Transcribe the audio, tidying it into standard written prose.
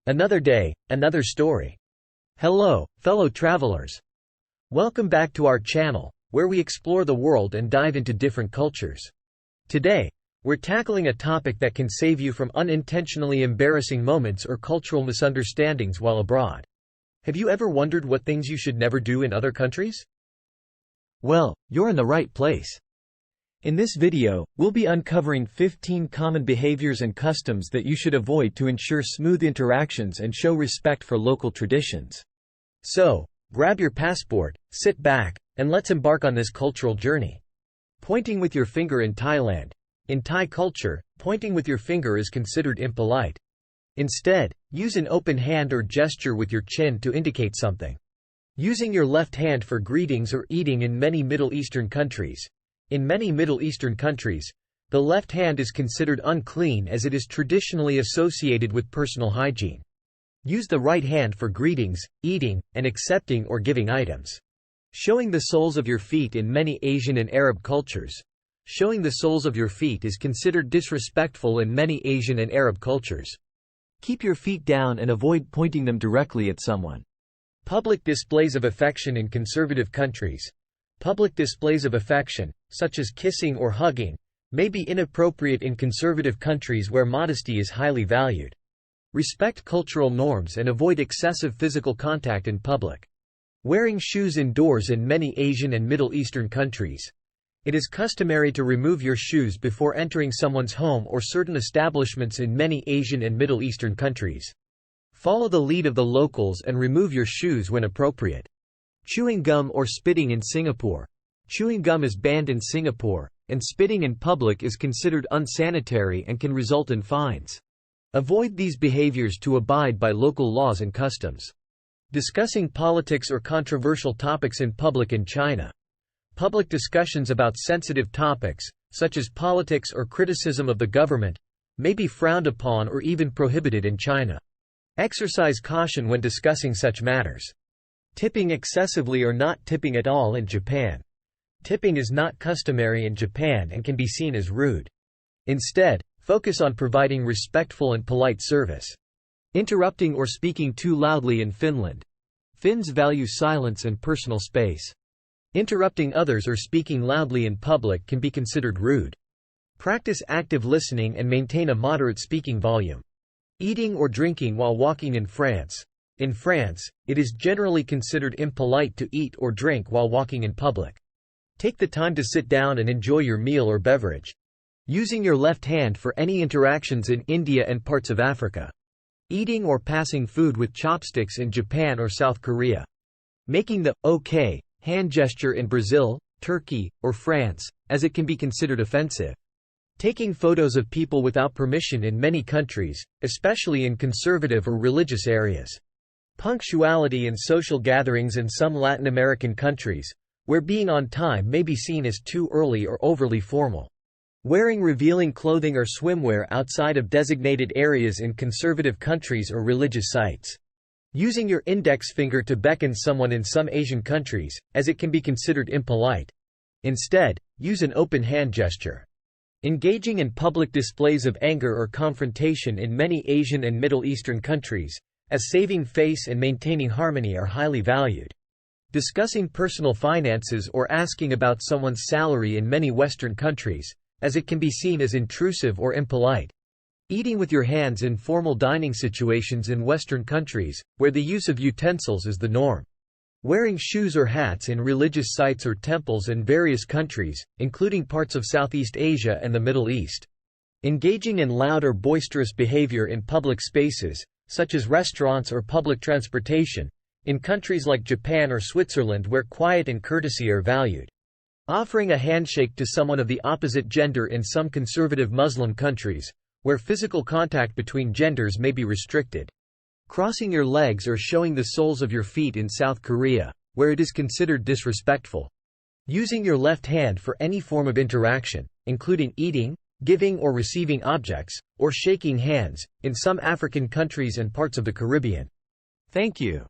Another day, another story. Hello, fellow travelers. Welcome back to our channel, where we explore the world and dive into different cultures. Today, we're tackling a topic that can save you from unintentionally embarrassing moments or cultural misunderstandings while abroad. Have you ever wondered what things you should never do in other countries? Well, you're in the right place. In this video, we'll be uncovering 15 common behaviors and customs that you should avoid to ensure smooth interactions and show respect for local traditions. So, grab your passport, sit back, and let's embark on this cultural journey. Pointing with your finger in Thailand. In Thai culture, pointing with your finger is considered impolite. Instead, use an open hand or gesture with your chin to indicate something. Using your left hand for greetings or eating in many Middle Eastern countries. In many Middle Eastern countries, the left hand is considered unclean as it is traditionally associated with personal hygiene. Use the right hand for greetings, eating, and accepting or giving items. Showing the soles of your feet. In many Asian and Arab cultures, showing the soles of your feet is considered disrespectful in many Asian and Arab cultures. Keep your feet down and avoid pointing them directly at someone. Public displays of affection. In conservative countries, public displays of affection, such as kissing or hugging, may be inappropriate in conservative countries where modesty is highly valued. Respect cultural norms and avoid excessive physical contact in public. Wearing shoes indoors. In many Asian and Middle Eastern countries, it is customary to remove your shoes before entering someone's home or certain establishments. In many Asian and Middle Eastern countries, follow the lead of the locals and remove your shoes when appropriate. Chewing gum or spitting. In Singapore, chewing gum is banned in Singapore, and spitting in public is considered unsanitary and can result in fines. Avoid these behaviors to abide by local laws and customs. Discussing politics or controversial topics in public. In China, public discussions about sensitive topics, such as politics or criticism of the government, may be frowned upon or even prohibited in China. Exercise caution when discussing such matters. Tipping excessively or not tipping at all. In Japan, tipping is not customary in Japan and can be seen as rude. Instead, focus on providing respectful and polite service. Interrupting or speaking too loudly. In Finland, Finns value silence and personal space. Interrupting others or speaking loudly in public can be considered rude. Practice active listening and maintain a moderate speaking volume. Eating or drinking while walking. In France, it is generally considered impolite to eat or drink while walking in public. Take the time to sit down and enjoy your meal or beverage. Using your left hand for any interactions. In India and parts of Africa, eating or passing food with chopsticks. In Japan or South Korea, making the OK hand gesture. In Brazil, Turkey, or France, as it can be considered offensive. Taking photos of people without permission. In many countries, especially in conservative or religious areas. Punctuality in social gatherings. In some Latin American countries, where being on time may be seen as too early or overly formal. Wearing revealing clothing or swimwear outside of designated areas. In conservative countries or religious sites, using your index finger to beckon someone. In some Asian countries, as it can be considered impolite. Instead, use an open hand gesture. Engaging in public displays of anger or confrontation. In many Asian and Middle Eastern countries, as saving face and maintaining harmony are highly valued. Discussing personal finances or asking about someone's salary. In many Western countries, as it can be seen as intrusive or impolite. Eating with your hands. In formal dining situations. In Western countries, where the use of utensils is the norm. Wearing shoes or hats. In religious sites or temples in various countries, including parts of Southeast Asia and the Middle East. Engaging in loud or boisterous behavior in public spaces, such as restaurants or public transportation, in countries like Japan or Switzerland where quiet and courtesy are valued. Offering a handshake to someone of the opposite gender. In some conservative Muslim countries, where physical contact between genders may be restricted. Crossing your legs or showing the soles of your feet. In South Korea, where it is considered disrespectful. Using your left hand for any form of interaction, including eating, giving or receiving objects, or shaking hands, in some African countries and parts of the Caribbean. Thank you.